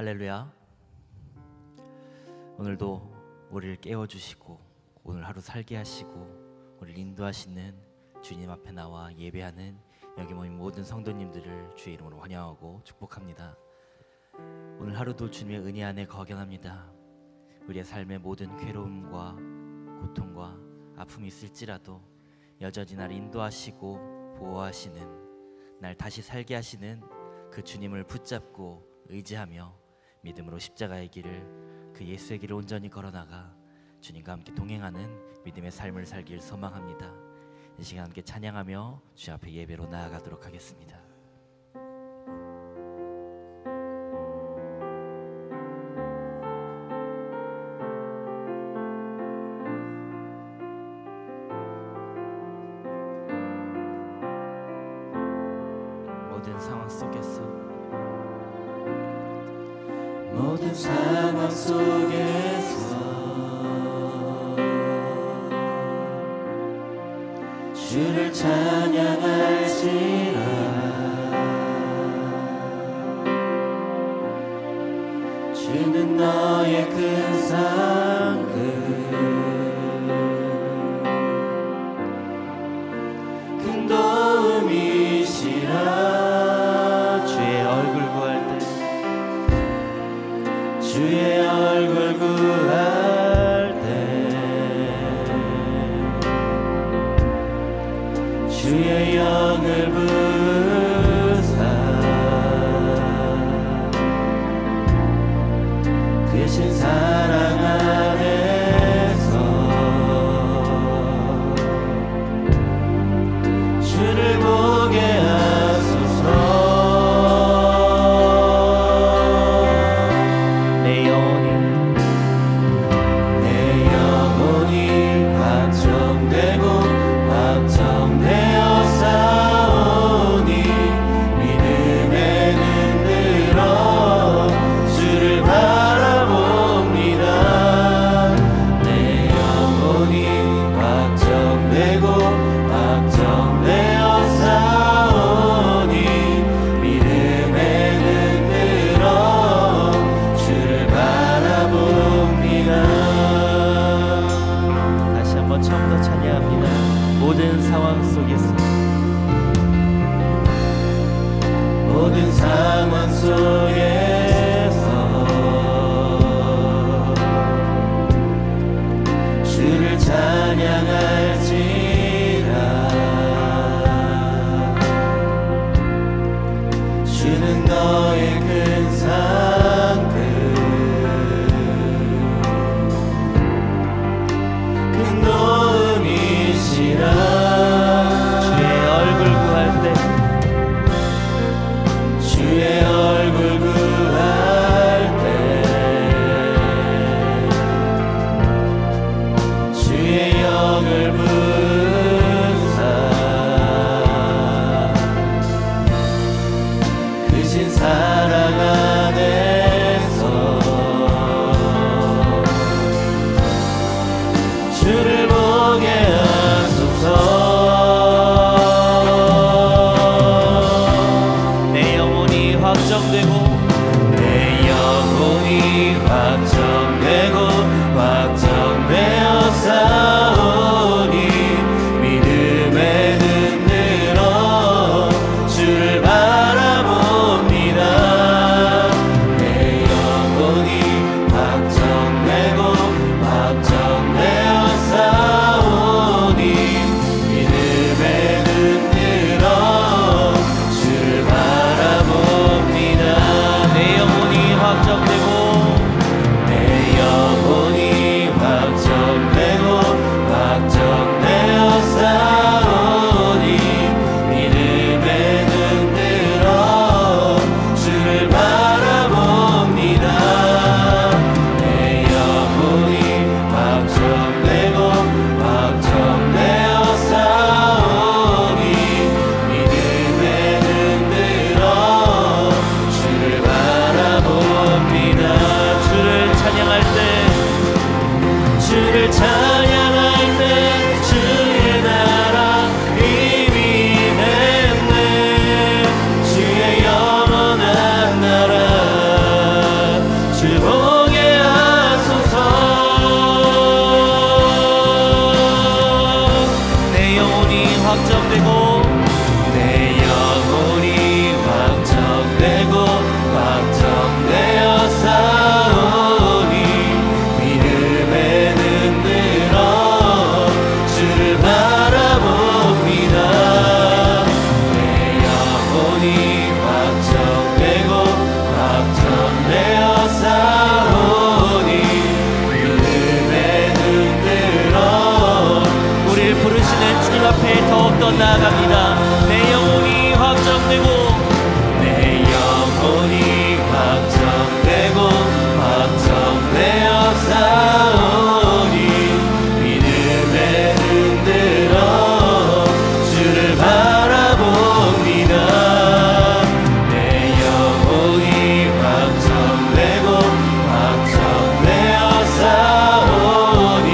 할렐루야. 오늘도 우리를 깨워주시고 오늘 하루 살게 하시고 우리를 인도하시는 주님 앞에 나와 예배하는 여기 모인 모든 성도님들을 주의 이름으로 환영하고 축복합니다. 오늘 하루도 주님의 은혜 안에 거견합니다. 우리의 삶의 모든 괴로움과 고통과 아픔이 있을지라도 여전히 나를 인도하시고 보호하시는, 날 다시 살게 하시는 그 주님을 붙잡고 의지하며 믿음으로 십자가의 길을, 그 예수의 길을 온전히 걸어나가 주님과 함께 동행하는 믿음의 삶을 살길 소망합니다. 이 시간 함께 찬양하며 주 앞에 예배로 나아가도록 하겠습니다. 모든 상황 속에서 주를 찬양할지라. 주는 너의 큰 상급, 큰 도움이시라. 주의 얼굴 구할 때, 주의 얼굴 구할 때, 주의 영을 부사 크신 사랑 안에서 주를 보게 하소서. 내 영혼이 확정되고 확정되어 싸우니 믿음에 흔들어 주를 바라봅니다. 내 영혼이 확정되고 확정되어 싸우니 믿음에 흔들어 주를 바라봅니다. 다시 한번 처음부터 찬양합니다. 모든 상황 속에서, 모든 상황 속에서 주를 찬양할지라. 주는 너의 큰 상급, 큰 도움이시라. 주의 얼굴 구할 때, 주의 얼굴 구할 때, 주의 영을 앞에 더욱더 나아갑니다. 내 영혼이 확정되고 내 영혼이 확정되고 확정되어 싸우니 믿음에 흔들어 주를 바라봅니다. 내 영혼이 확정되고 확정되어 싸우니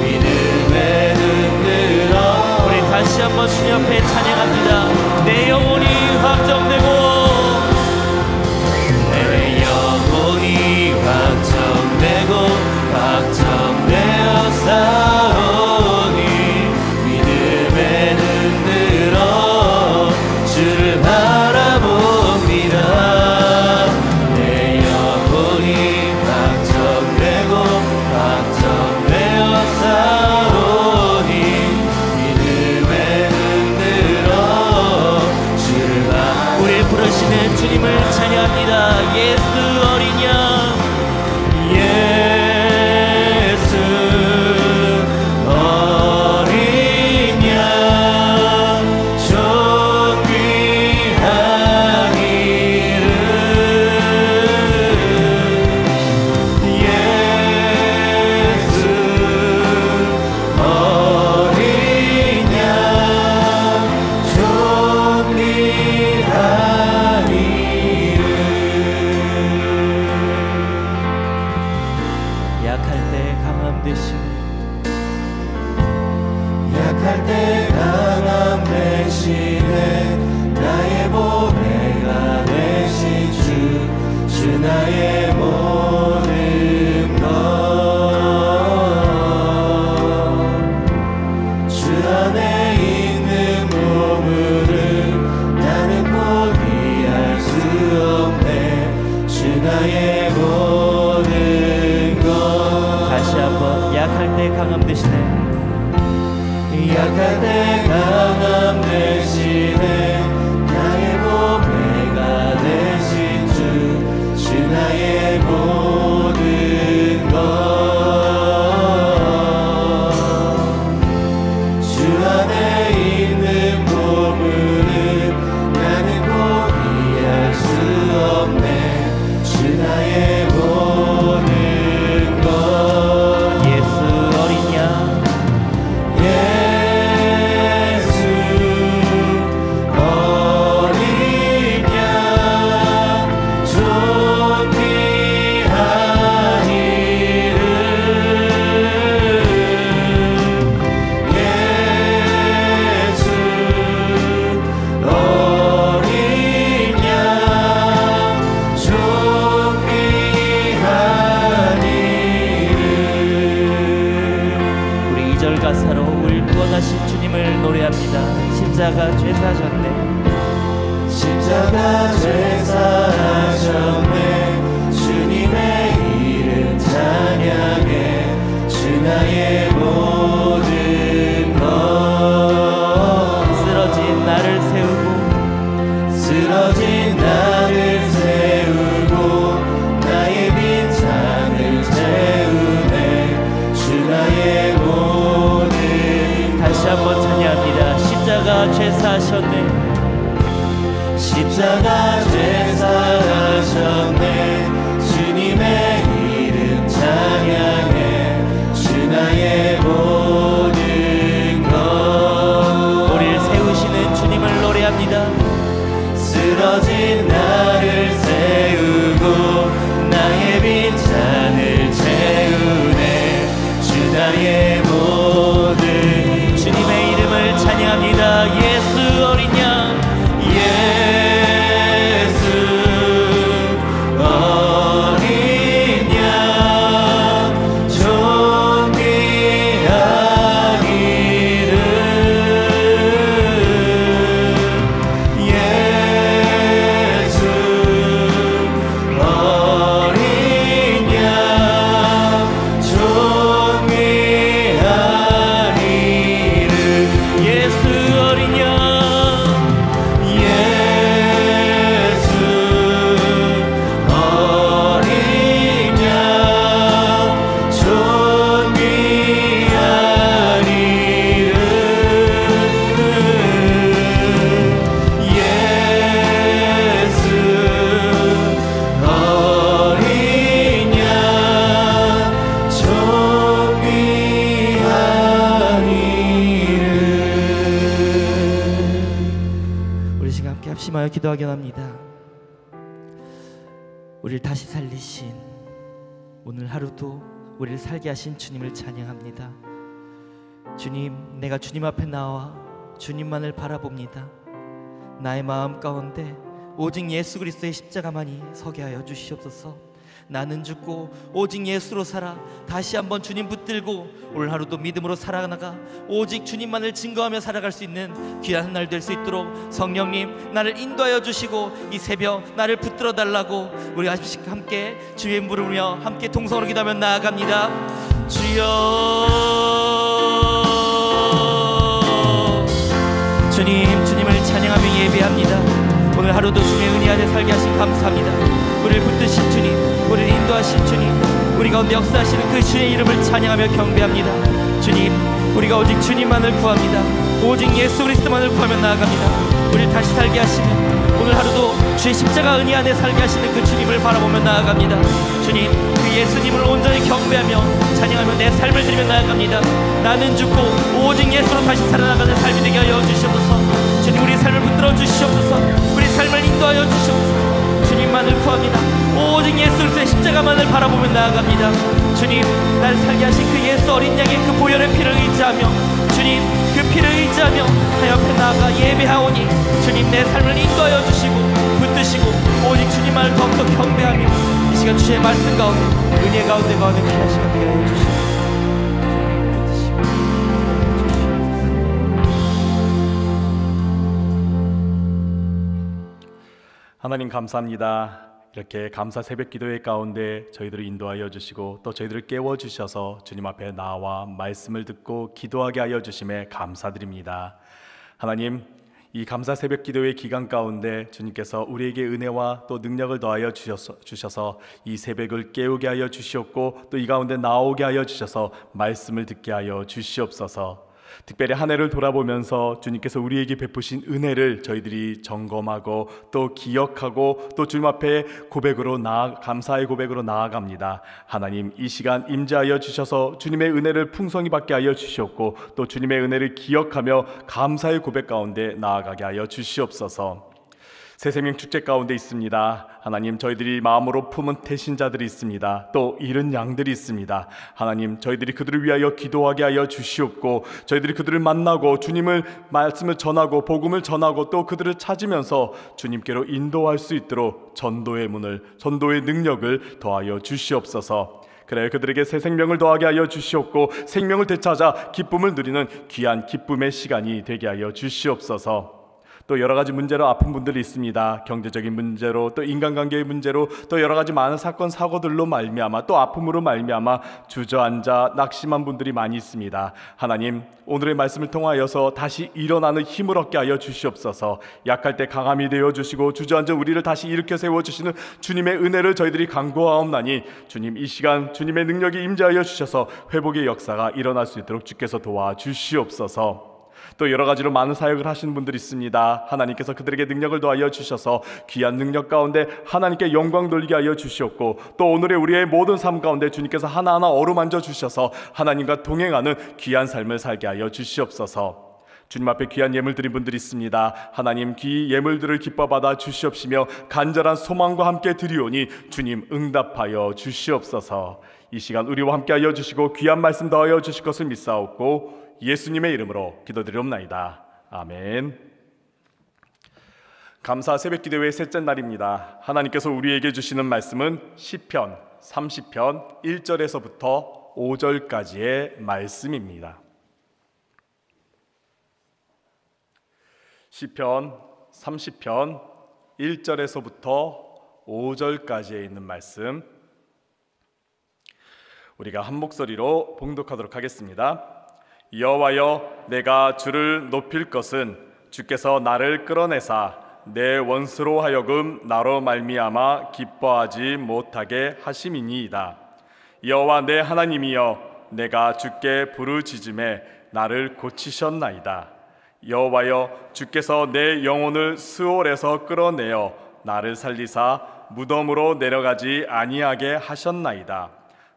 믿음에 흔들어. 우리 다시 한번 주님 앞에 찬양합니다. 내 영혼이 확정되고 내 영혼이 확정되고 확정되어 싸우니 믿음에 흔들어 주를 바라봅니다. 내 영혼이 확정되고 확정되어 싸우니 믿음에 흔들어 주를 바라봅니다. 우리 부르시는 주님을 찬양합니다. 예수 어린 양 예수 어린 양 존귀한 이름 예수 어린 양 존귀한 이름. 약할 때 강함 되시네 약할 때 강함 대신에 나의 보배가 되신 주 나의 모든 것. 주 안에 있는 보물을 나는 포기할 수 없네. 주 나의 모든 것. 다시 한번 약할 때 강함 되시네 약할 때 강함 대신에 나의 보배가 되신 주 나의 모든 것. 주 안에 있는 보물은 나는 포기할 수 없네. 주 나의 모든 것. 예수 어린 양 예수 어린 양 존귀한 이름 예수 어린 양 존귀한 이름. 우리 2절 가사로 우리 구원하신 주님을 노래합니다. 십자가 죄사하셨네 십자가 죄사하셨네. 주님의 이름 찬양해. 주 나의 모든 것. 쓰러진 나를 세우고 쓰러진 나를 세우고 나의 빈잔을 채우네. 주 나의 모든 다시 한번 찬양합니다. 십자가 죄사하셨네 십자가 죄사하셨네. 주님의 이름 찬양해. 주 나의 모든 것. 우리를 세우시는 주님을 노래합니다. 쓰러진 나를 세우고 나의 빈잔을 채우네. 주 나의 모든 주님의 이름을 찬양합니다. 예수 어린 양 예수 중심하여 기도하기 원합니다. 우리를 다시 살리신, 오늘 하루도 우리를 살게 하신 주님을 찬양합니다. 주님, 내가 주님 앞에 나와 주님만을 바라봅니다. 나의 마음 가운데 오직 예수 그리스도의 십자가만이 서게 하여 주시옵소서. 나는 죽고 오직 예수로 살아 다시 한번 주님 붙들고 오늘 하루도 믿음으로 살아나가 오직 주님만을 증거하며 살아갈 수 있는 귀한 날 될 수 있도록 성령님 나를 인도하여 주시고 이 새벽 나를 붙들어 달라고 우리 함께 주의 이름 부르며 함께 동성으로 기도하며 나아갑니다. 주여, 주님, 주님을 찬양하며 예배합니다. 오늘 하루도 주님의 은혜 안에 살게 하신 감사합니다. 우리를 붙드신 주님, 우리를 인도하신 주님, 우리 가운데 역사하시는 그 주의 이름을 찬양하며 경배합니다. 주님, 우리가 오직 주님만을 구합니다. 오직 예수 그리스도만을 구하며 나아갑니다. 우리를 다시 살게 하시는, 오늘 하루도 주의 십자가 은혜 안에 살게 하시는 그 주님을 바라보며 나아갑니다. 주님, 그 예수님을 온전히 경배하며 찬양하며 내 삶을 드리며 나아갑니다. 나는 죽고 오직 예수로 다시 살아나가는 삶이 되게 하여 주시옵소서. 주님, 우리 삶을 붙들어 주시옵소서. 우리 삶을 인도하여 주시옵소서. 주님만을 구합니다. 오직 예수 그리스도의 십자가만을 바라보며 나아갑니다. 주님, 나를 살게 하신 그 예수 어린 양의 그 보혈의 피를 의지하며, 주님, 그 피를 의지하며 하나님 앞에 나아가 예배하오니 주님, 내 삶을 인도하여 주시고 붙드시고 오직 주님만을 더욱더 경배하며 이 시간 주의 말씀 가운데 은혜 가운데 거하는 귀한 시간 되게 하여 주시옵소서. 하나님 감사합니다. 이렇게 감사 새벽 기도회 가운데 저희들을 인도하여 주시고 또 저희들을 깨워주셔서 주님 앞에 나와 말씀을 듣고 기도하게 하여 주심에 감사드립니다. 하나님, 이 감사 새벽 기도회 기간 가운데 주님께서 우리에게 은혜와 또 능력을 더하여 주셔서 이 새벽을 깨우게 하여 주시옵고 또 이 가운데 나오게 하여 주셔서 말씀을 듣게 하여 주시옵소서. 특별히 한 해를 돌아보면서 주님께서 우리에게 베푸신 은혜를 저희들이 점검하고 또 기억하고 또 주님 앞에 감사의 고백으로 나아갑니다. 하나님, 이 시간 임재하여 주셔서 주님의 은혜를 풍성히 받게 하여 주시옵고 또 주님의 은혜를 기억하며 감사의 고백 가운데 나아가게 하여 주시옵소서. 새생명 축제 가운데 있습니다. 하나님, 저희들이 마음으로 품은 태신자들이 있습니다. 또 잃은 양들이 있습니다. 하나님, 저희들이 그들을 위하여 기도하게 하여 주시옵고 저희들이 그들을 만나고 주님을 말씀을 전하고 복음을 전하고 또 그들을 찾으면서 주님께로 인도할 수 있도록 전도의 문을, 전도의 능력을 더하여 주시옵소서. 그래, 그들에게 새 생명을 더하게 하여 주시옵고 생명을 되찾아 기쁨을 누리는 귀한 기쁨의 시간이 되게 하여 주시옵소서. 또 여러 가지 문제로 아픈 분들이 있습니다. 경제적인 문제로 또 인간관계의 문제로 또 여러 가지 많은 사건 사고들로 말미암아 또 아픔으로 말미암아 주저앉아 낙심한 분들이 많이 있습니다. 하나님, 오늘의 말씀을 통하여서 다시 일어나는 힘을 얻게 하여 주시옵소서. 약할 때 강함이 되어 주시고 주저앉은 우리를 다시 일으켜 세워 주시는 주님의 은혜를 저희들이 간구하옵나니 주님, 이 시간 주님의 능력이 임재하여 주셔서 회복의 역사가 일어날 수 있도록 주께서 도와주시옵소서. 또 여러 가지로 많은 사역을 하시는 분들이 있습니다. 하나님께서 그들에게 능력을 더하여 주셔서 귀한 능력 가운데 하나님께 영광 돌리게 하여 주시옵고 또 오늘의 우리의 모든 삶 가운데 주님께서 하나하나 어루만져 주셔서 하나님과 동행하는 귀한 삶을 살게 하여 주시옵소서. 주님 앞에 귀한 예물 드린 분들이 있습니다. 하나님, 그 예물들을 기뻐 받아 주시옵시며 간절한 소망과 함께 드리오니 주님 응답하여 주시옵소서. 이 시간 우리와 함께 하여 주시고 귀한 말씀 더하여 주실 것을 믿사옵고 예수님의 이름으로 기도드리옵나이다. 아멘. 감사 새벽 기도회의 셋째 날입니다. 하나님께서 우리에게 주시는 말씀은 시편 30편 1절에서부터 5절까지의 말씀입니다. 시편 30편 1절에서부터 5절까지에 있는 말씀, 우리가 한 목소리로 봉독하도록 하겠습니다. 여호와여, 내가 주를 높일 것은 주께서 나를 끌어내사 내 원수로 하여금 나로 말미암아 기뻐하지 못하게 하심이니이다. 여호와 내 하나님이여, 내가 주께 부르짖음에 나를 고치셨나이다. 여호와여, 주께서 내 영혼을 스올에서 끌어내어 나를 살리사 무덤으로 내려가지 아니하게 하셨나이다.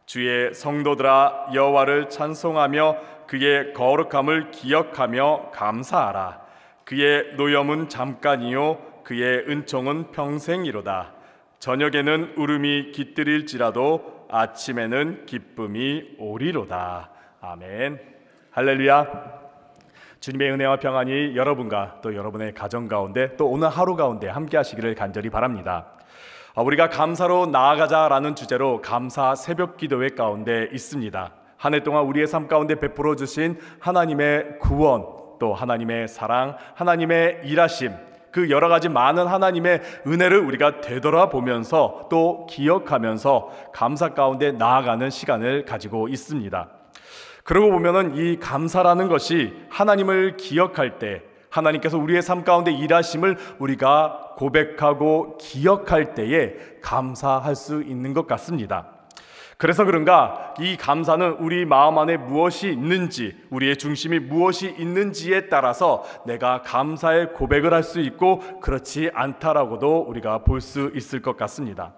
주의 성도들아, 여호와를 찬송하며 그의 거룩함을 기억하며 감사하라. 그의 노염은 잠깐이요 그의 은총은 평생이로다. 저녁에는 울음이 깃들일지라도 아침에는 기쁨이 오리로다. 아멘. 할렐루야. 주님의 은혜와 평안이 여러분과 또 여러분의 가정 가운데 또 오늘 하루 가운데 함께 하시기를 간절히 바랍니다. 우리가 감사로 나아가자라는 주제로 감사 새벽 기도회 가운데 있습니다. 한 해 동안 우리의 삶 가운데 베풀어 주신 하나님의 구원, 또 하나님의 사랑, 하나님의 일하심, 그 여러 가지 많은 하나님의 은혜를 우리가 되돌아보면서 또 기억하면서 감사 가운데 나아가는 시간을 가지고 있습니다. 그러고 보면은 이 감사라는 것이 하나님을 기억할 때, 하나님께서 우리의 삶 가운데 일하심을 우리가 고백하고 기억할 때에 감사할 수 있는 것 같습니다. 그래서 그런가 이 감사는 우리 마음 안에 무엇이 있는지, 우리의 중심이 무엇이 있는지에 따라서 내가 감사의 고백을 할 수 있고 그렇지 않다라고도 우리가 볼 수 있을 것 같습니다.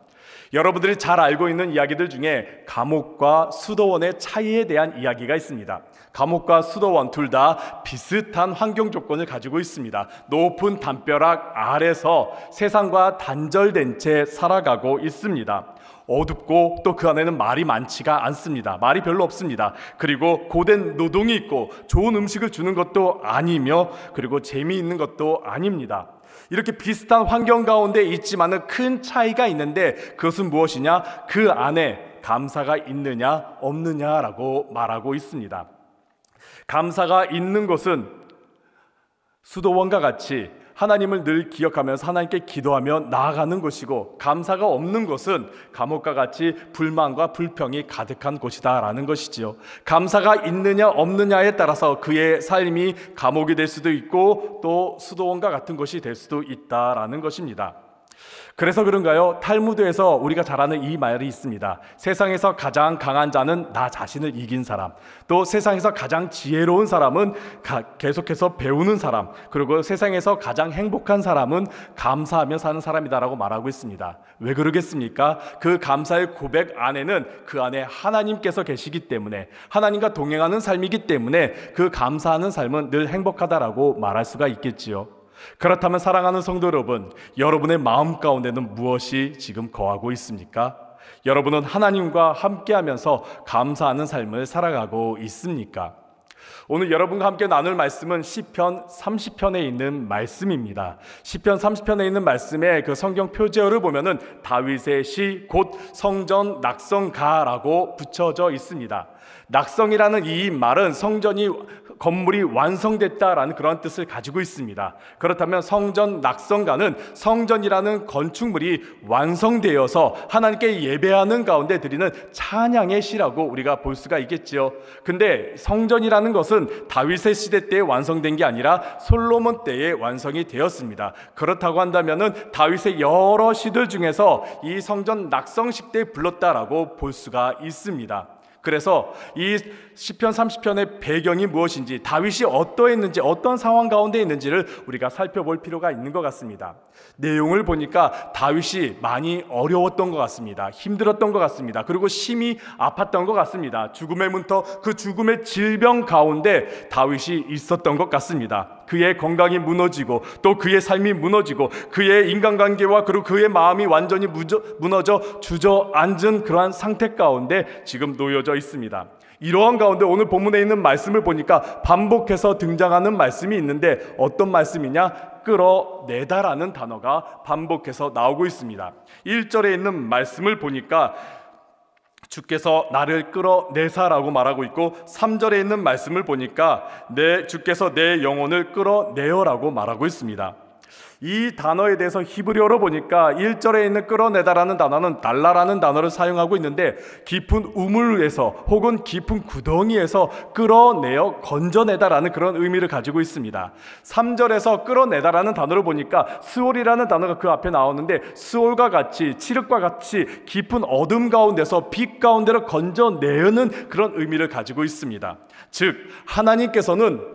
여러분들이 잘 알고 있는 이야기들 중에 감옥과 수도원의 차이에 대한 이야기가 있습니다. 감옥과 수도원 둘 다 비슷한 환경 조건을 가지고 있습니다. 높은 담벼락 아래서 세상과 단절된 채 살아가고 있습니다. 어둡고 또 그 안에는 말이 많지가 않습니다. 말이 별로 없습니다. 그리고 고된 노동이 있고 좋은 음식을 주는 것도 아니며 그리고 재미있는 것도 아닙니다. 이렇게 비슷한 환경 가운데 있지만은 큰 차이가 있는데 그것은 무엇이냐? 그 안에 감사가 있느냐 없느냐라고 말하고 있습니다. 감사가 있는 것은 수도원과 같이 하나님을 늘 기억하면서 하나님께 기도하며 나아가는 것이고, 감사가 없는 것은 감옥과 같이 불만과 불평이 가득한 곳이다라는 것이지요. 감사가 있느냐 없느냐에 따라서 그의 삶이 감옥이 될 수도 있고 또 수도원과 같은 것이 될 수도 있다라는 것입니다. 그래서 그런가요? 탈무드에서 우리가 잘 아는 이 말이 있습니다. 세상에서 가장 강한 자는 나 자신을 이긴 사람, 또 세상에서 가장 지혜로운 사람은 계속해서 배우는 사람, 그리고 세상에서 가장 행복한 사람은 감사하며 사는 사람이다라고 말하고 있습니다. 왜 그러겠습니까? 그 감사의 고백 안에는 그 안에 하나님께서 계시기 때문에, 하나님과 동행하는 삶이기 때문에 그 감사하는 삶은 늘 행복하다라고 말할 수가 있겠지요. 그렇다면 사랑하는 성도 여러분, 여러분의 마음 가운데는 무엇이 지금 거하고 있습니까? 여러분은 하나님과 함께하면서 감사하는 삶을 살아가고 있습니까? 오늘 여러분과 함께 나눌 말씀은 시편 30편에 있는 말씀입니다. 시편 30편에 있는 말씀의 그 성경 표제어를 보면은 다윗의 시 곧 성전 낙성가라고 붙여져 있습니다. 낙성이라는 이 말은 건물이 완성됐다라는 그런 뜻을 가지고 있습니다. 그렇다면 성전 낙성가는 성전이라는 건축물이 완성되어서 하나님께 예배하는 가운데 드리는 찬양의 시라고 우리가 볼 수가 있겠지요. 근데 성전이라는 것은 다윗의 시대 때에 완성된 게 아니라 솔로몬 때에 완성이 되었습니다. 그렇다고 한다면은 다윗의 여러 시들 중에서 이 성전 낙성식 때 불렀다라고 볼 수가 있습니다. 그래서 이 시편 30편의 배경이 무엇인지, 다윗이 어떠했는지, 어떤 상황 가운데 있는지를 우리가 살펴볼 필요가 있는 것 같습니다. 내용을 보니까 다윗이 많이 어려웠던 것 같습니다. 힘들었던 것 같습니다. 그리고 심히 아팠던 것 같습니다. 죽음의 문터, 그 죽음의 질병 가운데 다윗이 있었던 것 같습니다. 그의 건강이 무너지고 또 그의 삶이 무너지고 그의 인간관계와 그리고 그의 마음이 완전히 무너져 주저앉은 그러한 상태 가운데 지금 놓여져 있습니다. 이러한 가운데 오늘 본문에 있는 말씀을 보니까 반복해서 등장하는 말씀이 있는데 어떤 말씀이냐? 끌어내다라는 단어가 반복해서 나오고 있습니다. 1절에 있는 말씀을 보니까 주께서 나를 끌어내사라고 말하고 있고, 3절에 있는 말씀을 보니까 주께서 내 영혼을 끌어내어라고 말하고 있습니다. 이 단어에 대해서 히브리어로 보니까 1절에 있는 끌어내다라는 단어는 달라라는 단어를 사용하고 있는데, 깊은 우물에서 혹은 깊은 구덩이에서 끌어내어 건져내다라는 그런 의미를 가지고 있습니다. 3절에서 끌어내다라는 단어를 보니까 스올이라는 단어가 그 앞에 나오는데, 스올과 같이 칠흑과 같이 깊은 어둠 가운데서 빛 가운데로 건져내는 그런 의미를 가지고 있습니다. 즉 하나님께서는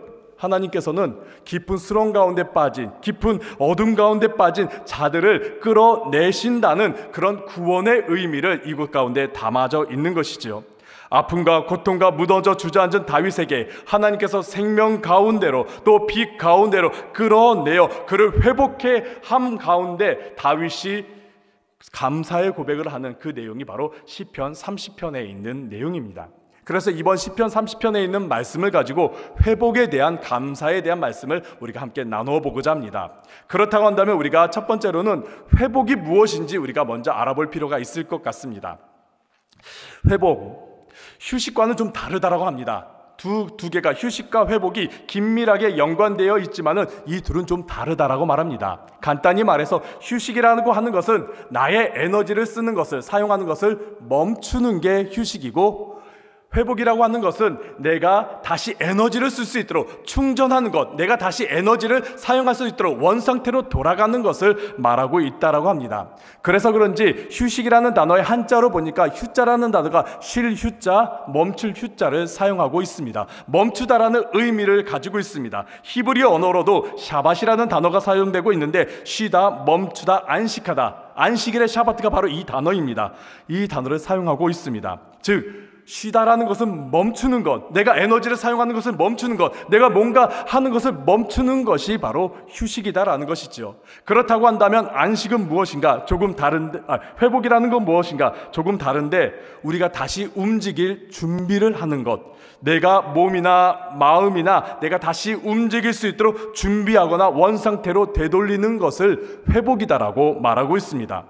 깊은 수렁 가운데 빠진, 깊은 어둠 가운데 빠진 자들을 끌어내신다는 그런 구원의 의미를 이곳 가운데 담아져 있는 것이죠. 아픔과 고통과 무너져 주저앉은 다윗에게 하나님께서 생명 가운데로 또 빛 가운데로 끌어내어 그를 회복해 함 가운데 다윗이 감사의 고백을 하는 그 내용이 바로 시편 30편에 있는 내용입니다. 그래서 이번 시편 30편에 있는 말씀을 가지고 회복에 대한 감사에 대한 말씀을 우리가 함께 나누어 보고자 합니다. 그렇다고 한다면 우리가 첫 번째로는 회복이 무엇인지 우리가 먼저 알아볼 필요가 있을 것 같습니다. 회복, 휴식과는 좀 다르다고 합니다. 두 개가 휴식과 회복이 긴밀하게 연관되어 있지만은 이 둘은 좀 다르다라고 말합니다. 간단히 말해서 휴식이라고 하는 것은 나의 에너지를 쓰는 것을 사용하는 것을 멈추는 게 휴식이고, 회복이라고 하는 것은 내가 다시 에너지를 쓸 수 있도록 충전하는 것, 내가 다시 에너지를 사용할 수 있도록 원상태로 돌아가는 것을 말하고 있다라고 합니다. 그래서 그런지 휴식이라는 단어의 한자로 보니까 휴자라는 단어가 쉴 휴자, 멈출 휴자를 사용하고 있습니다. 멈추다라는 의미를 가지고 있습니다. 히브리어 언어로도 샤밧이라는 단어가 사용되고 있는데 쉬다, 멈추다, 안식하다, 안식일의 샤바트가 바로 이 단어입니다. 이 단어를 사용하고 있습니다. 즉 쉬다라는 것은 멈추는 것, 내가 에너지를 사용하는 것을 멈추는 것, 내가 뭔가 하는 것을 멈추는 것이 바로 휴식이다라는 것이죠. 그렇다고 한다면 안식은 무엇인가? 조금 다른데, 회복이라는 건 무엇인가? 조금 다른데 우리가 다시 움직일 준비를 하는 것, 내가 몸이나 마음이나 내가 다시 움직일 수 있도록 준비하거나 원상태로 되돌리는 것을 회복이다라고 말하고 있습니다.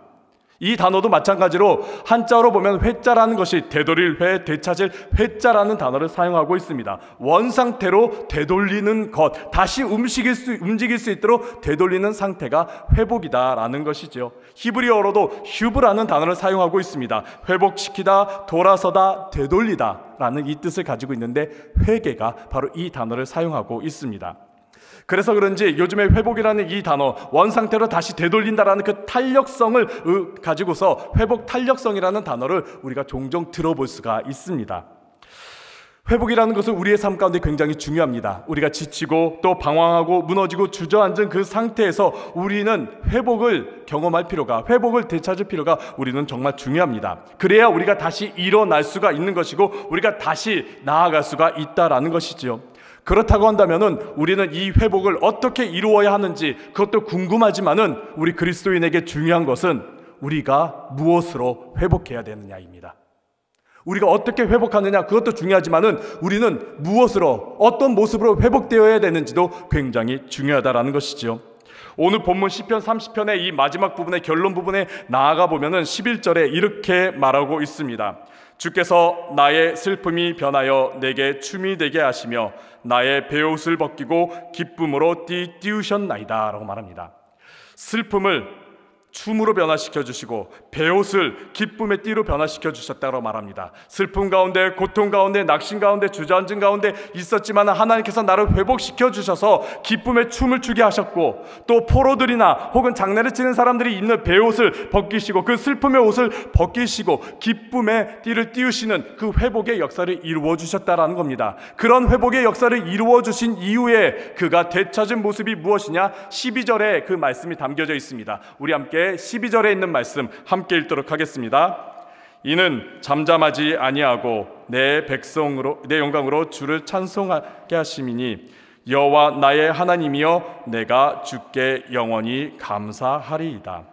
이 단어도 마찬가지로 한자어로 보면 회자라는 것이 되돌릴 회, 되찾을 회자라는 단어를 사용하고 있습니다. 원상태로 되돌리는 것, 다시 움직일 수 있도록 되돌리는 상태가 회복이다라는 것이죠. 히브리어로도 휴브라는 단어를 사용하고 있습니다. 회복시키다, 돌아서다, 되돌리다 라는 이 뜻을 가지고 있는데 회개가 바로 이 단어를 사용하고 있습니다. 그래서 그런지 요즘에 회복이라는 이 단어, 원상태로 다시 되돌린다라는 그 탄력성을 가지고서 회복 탄력성이라는 단어를 우리가 종종 들어볼 수가 있습니다. 회복이라는 것은 우리의 삶 가운데 굉장히 중요합니다. 우리가 지치고 또 방황하고 무너지고 주저앉은 그 상태에서 우리는 회복을 경험할 필요가, 회복을 되찾을 필요가 우리는 정말 중요합니다. 그래야 우리가 다시 일어날 수가 있는 것이고 우리가 다시 나아갈 수가 있다라는 것이지요. 그렇다고 한다면은 우리는 이 회복을 어떻게 이루어야 하는지 그것도 궁금하지만은 우리 그리스도인에게 중요한 것은 우리가 무엇으로 회복해야 되느냐입니다. 우리가 어떻게 회복하느냐 그것도 중요하지만은 우리는 무엇으로, 어떤 모습으로 회복되어야 되는지도 굉장히 중요하다라는 것이죠. 오늘 본문 시편 30편의 이 마지막 부분의 결론 부분에 나아가 보면은 11절에 이렇게 말하고 있습니다. 주께서 나의 슬픔이 변하여 내게 춤이 되게 하시며 나의 베옷을 벗기고 기쁨으로 띄우셨나이다 라고 말합니다. 슬픔을 춤으로 변화시켜 주시고 베옷을 기쁨의 띠로 변화시켜 주셨다고 말합니다. 슬픔 가운데, 고통 가운데, 낙심 가운데, 주저앉은 가운데 있었지만 하나님께서 나를 회복시켜 주셔서 기쁨의 춤을 추게 하셨고, 또 포로들이나 혹은 장례를 치는 사람들이 입는 베옷을 벗기시고 그 슬픔의 옷을 벗기시고 기쁨의 띠를 띄우시는 그 회복의 역사를 이루어 주셨다라는 겁니다. 그런 회복의 역사를 이루어 주신 이후에 그가 되찾은 모습이 무엇이냐? 12절에 그 말씀이 담겨져 있습니다. 우리 함께 12절에 있는 말씀 함께 읽도록 하겠습니다. 이는 잠잠하지 아니하고 내 백성으로, 내 영광으로 주를 찬송하게 하심이니 여호와 나의 하나님이여 내가 주께 영원히 감사하리이다.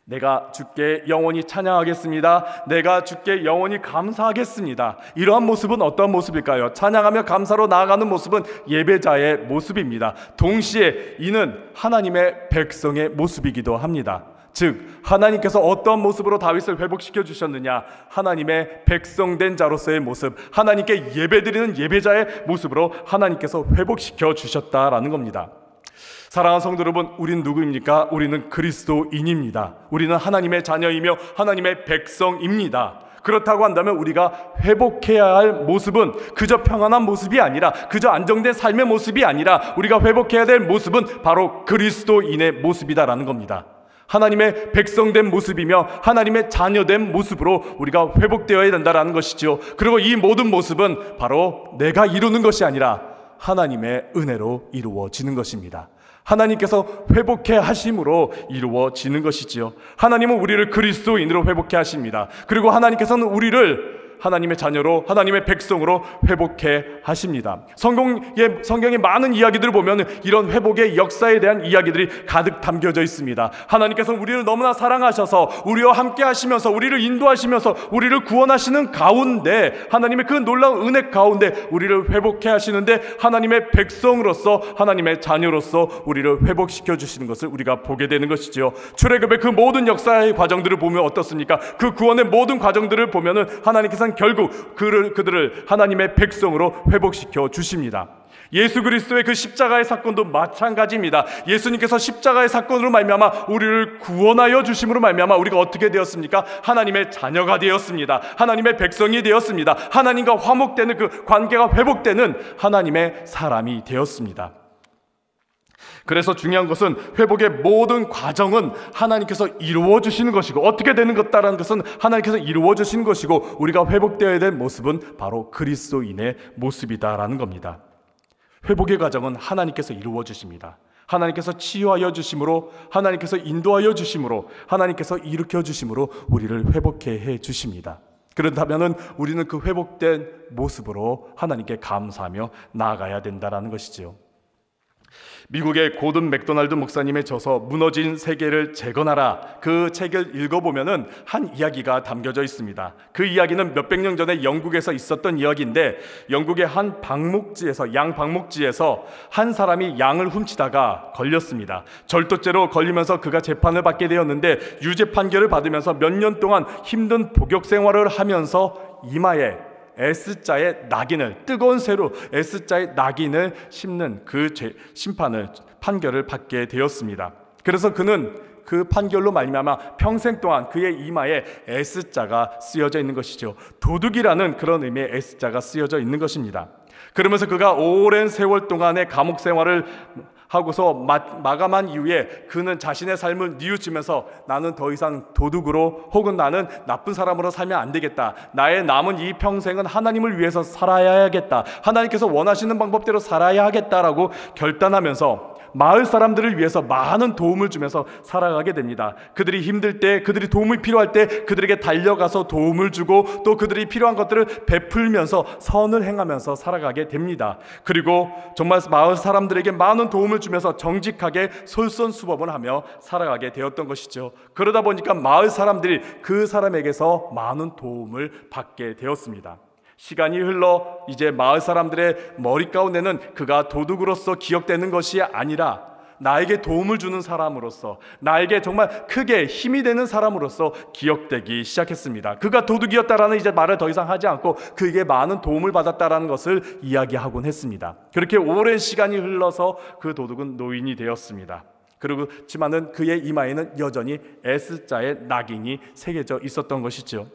내가 주께 영원히 찬양하겠습니다. 내가 주께 영원히 감사하겠습니다. 이러한 모습은 어떠한 모습일까요? 찬양하며 감사로 나아가는 모습은 예배자의 모습입니다. 동시에 이는 하나님의 백성의 모습이기도 합니다. 즉 하나님께서 어떤 모습으로 다윗을 회복시켜 주셨느냐? 하나님의 백성된 자로서의 모습, 하나님께 예배드리는 예배자의 모습으로 하나님께서 회복시켜 주셨다라는 겁니다. 사랑하는 성도 여러분, 우리는 누구입니까? 우리는 그리스도인입니다. 우리는 하나님의 자녀이며 하나님의 백성입니다. 그렇다고 한다면 우리가 회복해야 할 모습은 그저 평안한 모습이 아니라, 그저 안정된 삶의 모습이 아니라 우리가 회복해야 될 모습은 바로 그리스도인의 모습이다라는 겁니다. 하나님의 백성된 모습이며 하나님의 자녀된 모습으로 우리가 회복되어야 된다는 것이죠. 그리고 이 모든 모습은 바로 내가 이루는 것이 아니라 하나님의 은혜로 이루어지는 것입니다. 하나님께서 회복해 하심으로 이루어지는 것이지요. 하나님은 우리를 그리스도인으로 회복해 하십니다. 그리고 하나님께서는 우리를 하나님의 자녀로, 하나님의 백성으로 회복해 하십니다. 성경의 많은 이야기들을 보면 이런 회복의 역사에 대한 이야기들이 가득 담겨져 있습니다. 하나님께서 우리를 너무나 사랑하셔서 우리와 함께 하시면서 우리를 인도하시면서 우리를 구원하시는 가운데, 하나님의 그 놀라운 은혜 가운데 우리를 회복해 하시는데, 하나님의 백성으로서, 하나님의 자녀로서 우리를 회복시켜 주시는 것을 우리가 보게 되는 것이지요. 출애굽의 그 모든 역사의 과정들을 보면 어떻습니까? 그 구원의 모든 과정들을 보면은 하나님께서는 결국 그들을 하나님의 백성으로 회복시켜 주십니다. 예수 그리스도의 그 십자가의 사건도 마찬가지입니다. 예수님께서 십자가의 사건으로 말미암아 우리를 구원하여 주심으로 말미암아 우리가 어떻게 되었습니까? 하나님의 자녀가 되었습니다. 하나님의 백성이 되었습니다. 하나님과 화목되는 그 관계가 회복되는 하나님의 사람이 되었습니다. 그래서 중요한 것은 회복의 모든 과정은 하나님께서 이루어 주시는 것이고, 어떻게 되는 것다라는 것은 하나님께서 이루어 주시는 것이고, 우리가 회복되어야 될 모습은 바로 그리스도인의 모습이다라는 겁니다. 회복의 과정은 하나님께서 이루어 주십니다. 하나님께서 치유하여 주심으로, 하나님께서 인도하여 주심으로, 하나님께서 일으켜 주심으로 우리를 회복해 해 주십니다. 그렇다면 우리는 그 회복된 모습으로 하나님께 감사하며 나아가야 된다라는 것이지요. 미국의 고든 맥도날드 목사님의 저서 무너진 세계를 재건하라, 그 책을 읽어보면은 한 이야기가 담겨져 있습니다. 그 이야기는 몇백 년 전에 영국에서 있었던 이야기인데, 영국의 한 양 방목지에서 한 사람이 양을 훔치다가 걸렸습니다. 절도죄로 걸리면서 그가 재판을 받게 되었는데, 유죄 판결을 받으면서 몇 년 동안 힘든 복역 생활을 하면서 이마에 S자의 낙인을, 뜨거운 쇠로 S자의 낙인을 심는 그 판결을 받게 되었습니다. 그래서 그는 그 판결로 말미암아 평생 동안 그의 이마에 S자가 쓰여져 있는 것이죠. 도둑이라는 그런 의미의 S자가 쓰여져 있는 것입니다. 그러면서 그가 오랜 세월 동안의 감옥 생활을 하고서 마감한 이후에 그는 자신의 삶을 뉘우치면서, 나는 더 이상 도둑으로 혹은 나는 나쁜 사람으로 살면 안 되겠다. 나의 남은 이 평생은 하나님을 위해서 살아야겠다. 하나님께서 원하시는 방법대로 살아야 하겠다라고 결단하면서 마을 사람들을 위해서 많은 도움을 주면서 살아가게 됩니다. 그들이 힘들 때, 그들이 도움이 필요할 때 그들에게 달려가서 도움을 주고, 또 그들이 필요한 것들을 베풀면서 선을 행하면서 살아가게 됩니다. 그리고 정말 마을 사람들에게 많은 도움을 주면서 정직하게 솔선수범을 하며 살아가게 되었던 것이죠. 그러다 보니까 마을 사람들이 그 사람에게서 많은 도움을 받게 되었습니다. 시간이 흘러 이제 마을 사람들의 머리 가운데는 그가 도둑으로서 기억되는 것이 아니라 나에게 도움을 주는 사람으로서, 나에게 정말 크게 힘이 되는 사람으로서 기억되기 시작했습니다. 그가 도둑이었다라는 이제 말을 더 이상 하지 않고 그에게 많은 도움을 받았다라는 것을 이야기하곤 했습니다. 그렇게 오랜 시간이 흘러서 그 도둑은 노인이 되었습니다. 그렇지만은 그의 이마에는 여전히 S자의 낙인이 새겨져 있었던 것이죠.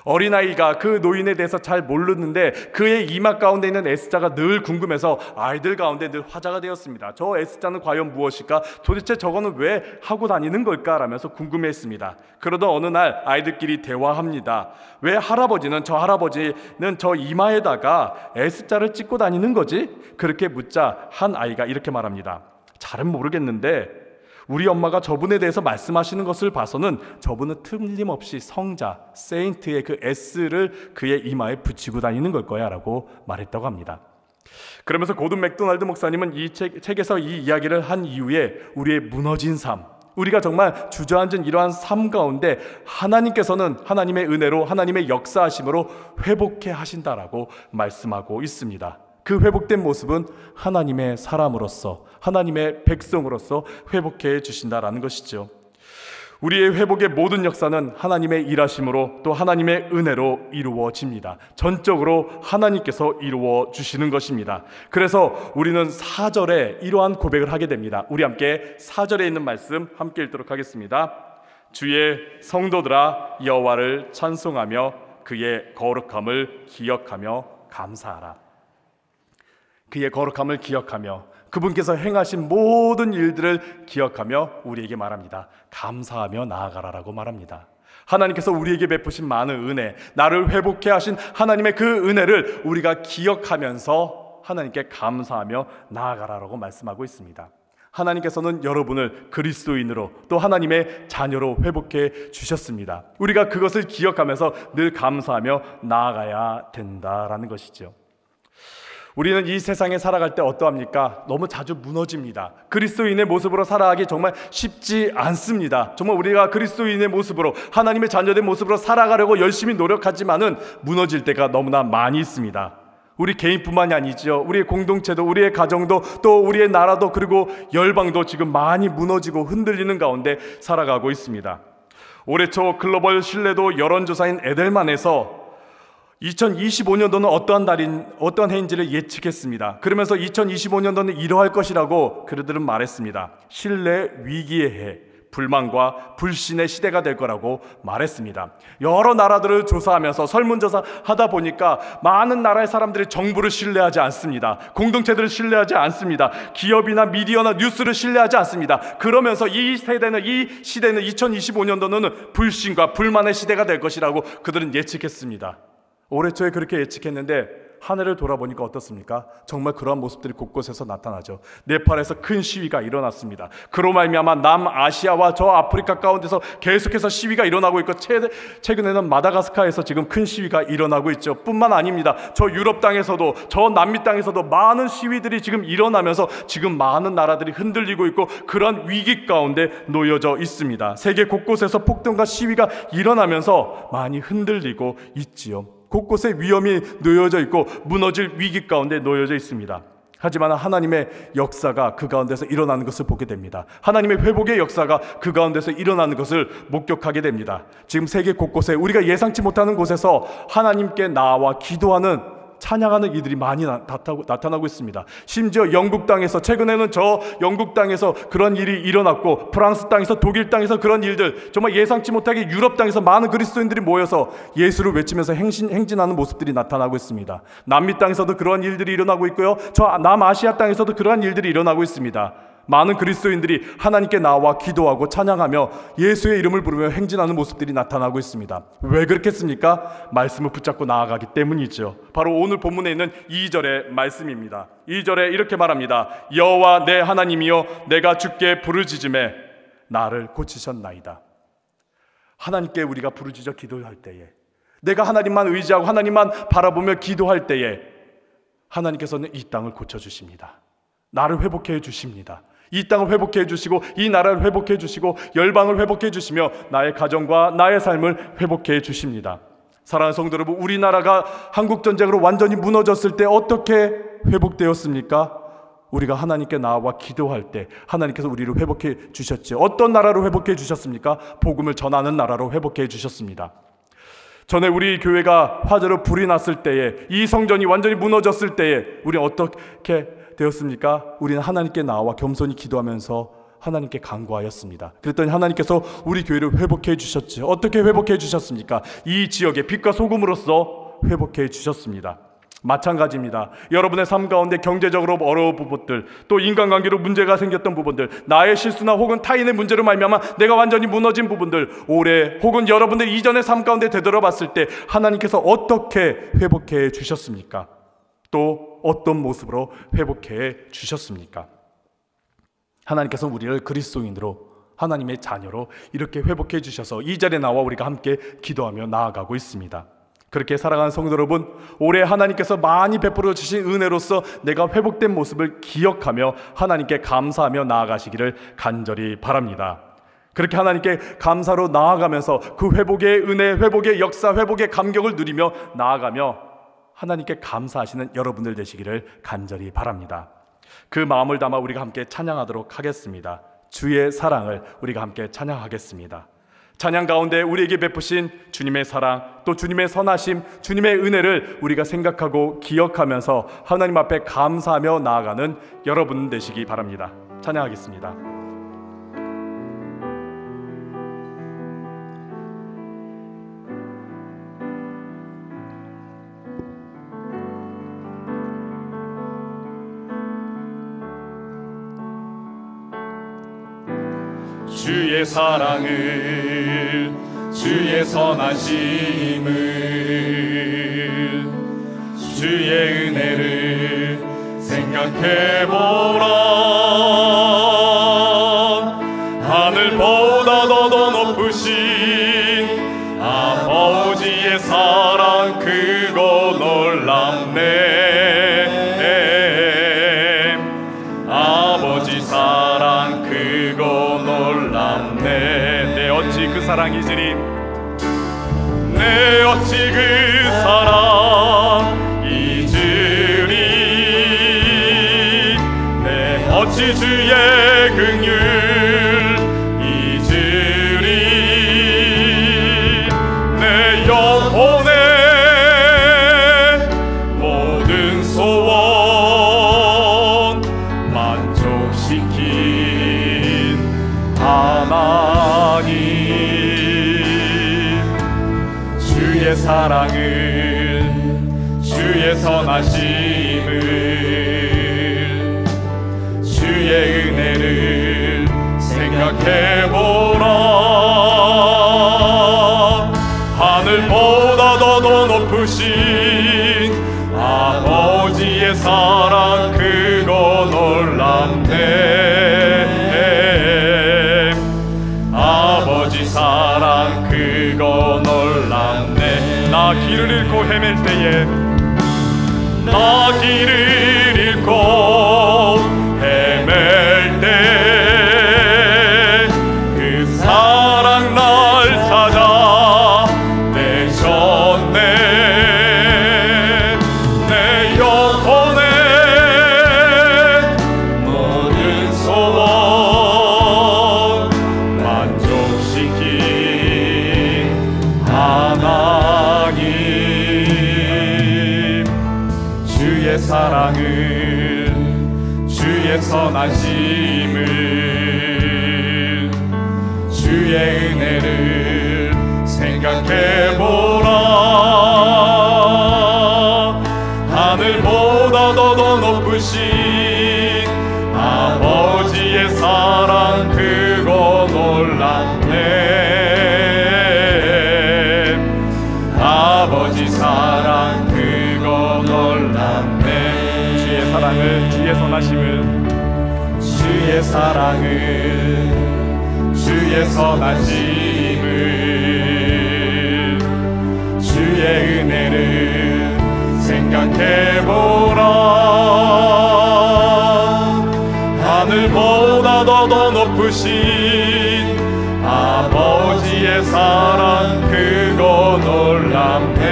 어린아이가 그 노인에 대해서 잘 모르는데 그의 이마 가운데 있는 S자가 늘 궁금해서 아이들 가운데 늘 화제가 되었습니다. 저 S자는 과연 무엇일까? 도대체 저거는 왜 하고 다니는 걸까? 라면서 궁금해했습니다. 그러던 어느 날 아이들끼리 대화합니다. 왜 할아버지는 저 이마에다가 S자를 찍고 다니는 거지? 그렇게 묻자 한 아이가 이렇게 말합니다. 잘은 모르겠는데 우리 엄마가 저분에 대해서 말씀하시는 것을 봐서는 저분은 틀림없이 성자, 세인트의 그 S를 그의 이마에 붙이고 다니는 걸 거야 라고 말했다고 합니다. 그러면서 고든 맥도날드 목사님은 이 책에서 이 이야기를 한 이후에 우리의 무너진 삶, 우리가 정말 주저앉은 이러한 삶 가운데 하나님께서는 하나님의 은혜로, 하나님의 역사하심으로 회복해 하신다라고 말씀하고 있습니다. 그 회복된 모습은 하나님의 사람으로서, 하나님의 백성으로서 회복해 주신다라는 것이죠. 우리의 회복의 모든 역사는 하나님의 일하심으로, 또 하나님의 은혜로 이루어집니다. 전적으로 하나님께서 이루어 주시는 것입니다. 그래서 우리는 4절에 이러한 고백을 하게 됩니다. 우리 함께 4절에 있는 말씀 함께 읽도록 하겠습니다. 주의 성도들아 여호와를 찬송하며 그의 거룩함을 기억하며 감사하라. 그의 거룩함을 기억하며 그분께서 행하신 모든 일들을 기억하며 우리에게 말합니다. 감사하며 나아가라라고 말합니다. 하나님께서 우리에게 베푸신 많은 은혜, 나를 회복해 하신 하나님의 그 은혜를 우리가 기억하면서 하나님께 감사하며 나아가라라고 말씀하고 있습니다. 하나님께서는 여러분을 그리스도인으로 또 하나님의 자녀로 회복해 주셨습니다. 우리가 그것을 기억하면서 늘 감사하며 나아가야 된다라는 것이죠. 우리는 이 세상에 살아갈 때 어떠합니까? 너무 자주 무너집니다. 그리스도인의 모습으로 살아가기 정말 쉽지 않습니다. 정말 우리가 그리스도인의 모습으로, 하나님의 자녀된 모습으로 살아가려고 열심히 노력하지만은 무너질 때가 너무나 많이 있습니다. 우리 개인뿐만이 아니죠. 우리의 공동체도, 우리의 가정도, 또 우리의 나라도, 그리고 열방도 지금 많이 무너지고 흔들리는 가운데 살아가고 있습니다. 올해 초 글로벌 신뢰도 여론조사인 에델만에서 2025년도는 어떠한 해인지를 예측했습니다. 그러면서 2025년도는 이러할 것이라고 그들은 말했습니다. 신뢰 위기의 해, 불만과 불신의 시대가 될 거라고 말했습니다. 여러 나라들을 조사하면서 설문조사 하다 보니까 많은 나라의 사람들이 정부를 신뢰하지 않습니다. 공동체들을 신뢰하지 않습니다. 기업이나 미디어나 뉴스를 신뢰하지 않습니다. 그러면서 이 시대는 2025년도는 불신과 불만의 시대가 될 것이라고 그들은 예측했습니다. 올해 초에 그렇게 예측했는데 한 해를 돌아보니까 어떻습니까? 정말 그러한 모습들이 곳곳에서 나타나죠. 네팔에서 큰 시위가 일어났습니다. 그로 말미암아 남아시아와 저 아프리카 가운데서 계속해서 시위가 일어나고 있고, 최근에는 마다가스카르에서 지금 큰 시위가 일어나고 있죠. 뿐만 아닙니다. 저 유럽 땅에서도, 저 남미 땅에서도 많은 시위들이 지금 일어나면서 지금 많은 나라들이 흔들리고 있고 그런 위기 가운데 놓여져 있습니다. 세계 곳곳에서 폭동과 시위가 일어나면서 많이 흔들리고 있지요. 곳곳에 위험이 놓여져 있고 무너질 위기 가운데 놓여져 있습니다. 하지만 하나님의 역사가 그 가운데서 일어나는 것을 보게 됩니다. 하나님의 회복의 역사가 그 가운데서 일어나는 것을 목격하게 됩니다. 지금 세계 곳곳에 우리가 예상치 못하는 곳에서 하나님께 나와 기도하는, 찬양하는 이들이 많이 나타나고 있습니다. 심지어 영국 땅에서, 최근에는 저 영국 땅에서 그런 일이 일어났고, 프랑스 땅에서, 독일 땅에서 그런 일들, 정말 예상치 못하게 유럽 땅에서 많은 그리스도인들이 모여서 예수를 외치면서 행진하는 모습들이 나타나고 있습니다. 남미 땅에서도 그런 일들이 일어나고 있고요, 저 남아시아 땅에서도 그러한 일들이 일어나고 있습니다. 많은 그리스도인들이 하나님께 나와 기도하고 찬양하며 예수의 이름을 부르며 행진하는 모습들이 나타나고 있습니다. 왜 그렇겠습니까? 말씀을 붙잡고 나아가기 때문이죠. 바로 오늘 본문에 있는 2절의 말씀입니다. 2절에 이렇게 말합니다. 여호와 내 하나님이여, 내가 주께 부르짖음에 나를 고치셨나이다. 하나님께 우리가 부르짖어 기도할 때에, 내가 하나님만 의지하고 하나님만 바라보며 기도할 때에 하나님께서는 이 땅을 고쳐주십니다. 나를 회복해 주십니다. 이 땅을 회복해 주시고, 이 나라를 회복해 주시고, 열방을 회복해 주시며 나의 가정과 나의 삶을 회복해 주십니다. 사랑하는 성도 여러분, 우리나라가 한국전쟁으로 완전히 무너졌을 때 어떻게 회복되었습니까? 우리가 하나님께 나와 기도할 때 하나님께서 우리를 회복해 주셨죠. 어떤 나라로 회복해 주셨습니까? 복음을 전하는 나라로 회복해 주셨습니다. 전에 우리 교회가 화재로 불이 났을 때에, 이 성전이 완전히 무너졌을 때에 우리 어떻게 되었습니까? 우리는 하나님께 나와 겸손히 기도하면서 하나님께 간구하였습니다. 그랬더니 하나님께서 우리 교회를 회복해 주셨죠. 어떻게 회복해 주셨습니까? 이 지역의 빛과 소금으로서 회복해 주셨습니다. 마찬가지입니다. 여러분의 삶 가운데 경제적으로 어려운 부분들, 또 인간관계로 문제가 생겼던 부분들, 나의 실수나 혹은 타인의 문제로 말미암아 내가 완전히 무너진 부분들, 올해 혹은 여러분들 이전의 삶 가운데 되돌아봤을 때 하나님께서 어떻게 회복해 주셨습니까? 또 어떤 모습으로 회복해 주셨습니까? 하나님께서 우리를 그리스도인으로, 하나님의 자녀로 이렇게 회복해 주셔서 이 자리에 나와 우리가 함께 기도하며 나아가고 있습니다. 그렇게 사랑하는 성도 여러분, 올해 하나님께서 많이 베풀어 주신 은혜로서 내가 회복된 모습을 기억하며 하나님께 감사하며 나아가시기를 간절히 바랍니다. 그렇게 하나님께 감사로 나아가면서 그 회복의 은혜, 회복의 역사, 회복의 감격을 누리며 나아가며 하나님께 감사하시는 여러분들 되시기를 간절히 바랍니다. 그 마음을 담아 우리가 함께 찬양하도록 하겠습니다. 주의 사랑을 우리가 함께 찬양하겠습니다. 찬양 가운데 우리에게 베푸신 주님의 사랑, 또 주님의 선하심, 주님의 은혜를 우리가 생각하고 기억하면서 하나님 앞에 감사하며 나아가는 여러분 되시기 바랍니다. 찬양하겠습니다. 주의 사랑을, 주의 선하심을, 주의 은혜를 생각해보라. 아버지 사랑 크고 놀랍네. 내 어찌 그 사랑 잊으리. 내 어찌 그 사랑 잊으리. 내 어찌 주의 긍휼 잊으리. 내 영혼의 모든 소원 만족시킨 하나님, 주의 사랑을, 주의 선하심을, 주의 은혜를 생각해보라. 하늘보다 더 높으신 아버지의 사랑 크고 놀랍네. 아버지 사랑 크고 놀랍네. 나 길을 잃고 헤맬 때에, 나 길을 잃고 헤맬 때 그 사랑 날 찾아 내셨네. 내 영혼의 모든 소원 만족시킨 하나님, 주의 사랑을, 주의 선하심을, 주의 은혜를 생각해보라. 하늘보다 더 높으신 아버지의 사랑 크고 놀랍네. 아버지 사랑 크고 놀랍네. 주의 사랑을, 주의 선하심을, 주의 사랑을, 주의 선하심을, 주의 은혜를 생각해보라. 하늘보다 더 높으신 아버지의 사랑 크고 놀랍네.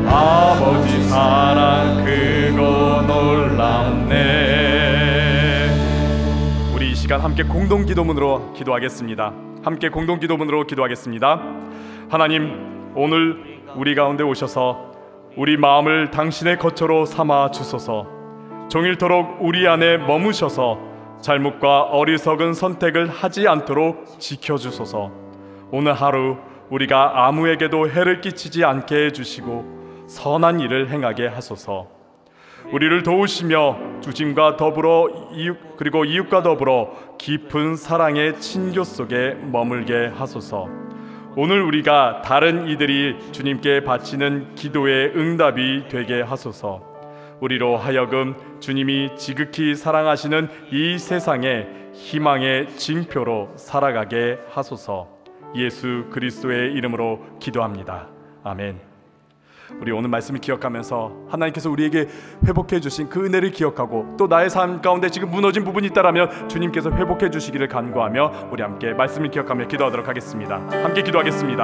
아버지 사랑 크고 놀랍네. 우리 이 시간 함께 공동 기도문으로 기도하겠습니다. 함께 공동 기도문으로 기도하겠습니다. 하나님, 오늘 우리 가운데 오셔서 우리 마음을 당신의 거처로 삼아 주소서. 종일토록 우리 안에 머무셔서 잘못과 어리석은 선택을 하지 않도록 지켜주소서. 오늘 하루 우리가 아무에게도 해를 끼치지 않게 해주시고 선한 일을 행하게 하소서. 우리를 도우시며 주님과 더불어 그리고 이웃과 더불어 깊은 사랑의 친교 속에 머물게 하소서. 오늘 우리가 다른 이들이 주님께 바치는 기도의 응답이 되게 하소서. 우리로 하여금 주님이 지극히 사랑하시는 이 세상에 희망의 징표로 살아가게 하소서. 예수 그리스도의 이름으로 기도합니다. 아멘. 우리 오늘 말씀을 기억하면서 하나님께서 우리에게 회복해 주신 그 은혜를 기억하고 또 나의 삶 가운데 지금 무너진 부분이 있다라면 주님께서 회복해 주시기를 간구하며 우리 함께 말씀을 기억하며 기도하도록 하겠습니다. 함께 기도하겠습니다.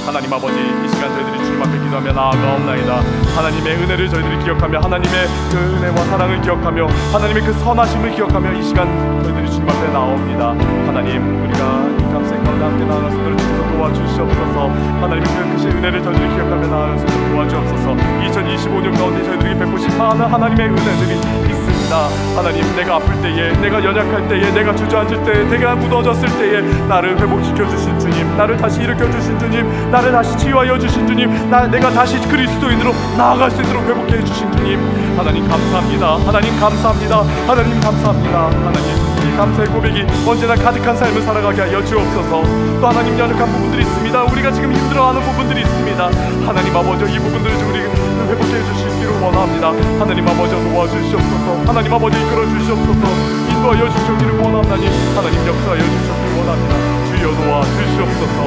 하나님 아버지, 이 시간 저희들이 주님 앞에 기도하며 나아가옵나이다. 하나님의 은혜를 저희들이 기억하며 하나님의 그 은혜와 사랑을 기억하며 하나님의 그 선하심을 기억하며 이 시간 저희들이 주님 앞에 나옵니다. 하나님, 우리가 이 감사의 가운데 함께 나아갈 수 있도록 주께서 도와주시옵소서. 하나님의 그 크신 은혜를 저희들이 기억하며 나아갈 수 있도록 도와주옵소서. 2025년 가운데 저희들이 베푸신 많은 하나님의 은혜들이 있습니다. 하나님, 내가 아플 때에, 내가 연약할 때에, 내가 주저앉을 때에, 내가 무너졌을 때에 나를 회복시켜 주신 주님, 나를 다시 일으켜 주신 주님, 나를 다시 치유하여 주신 주님, 내가 다시 그리스도인으로 나아갈 수 있도록 회복해 주신 주님, 하나님 감사합니다. 하나님 감사합니다. 하나님 감사합니다. 하나님, 이 감사의 고백이 언제나 가득한 삶을 살아가게 하여 주옵소서. 또 하나님, 연약한 부분들이 있습니다. 우리가 지금 힘들어하는 부분들이 있습니다. 하나님 아버지, 이 부분들을 좀 우리 회복해 주시기를 원합니다. 하나님 아버지, 도와주시옵소서. 하나님 아버지, 이끌어 주시옵소서. 인도하여 주시기를 원합니다. 하나님 역사하여 주시기를 원합니다. 주여 도와주시옵소서.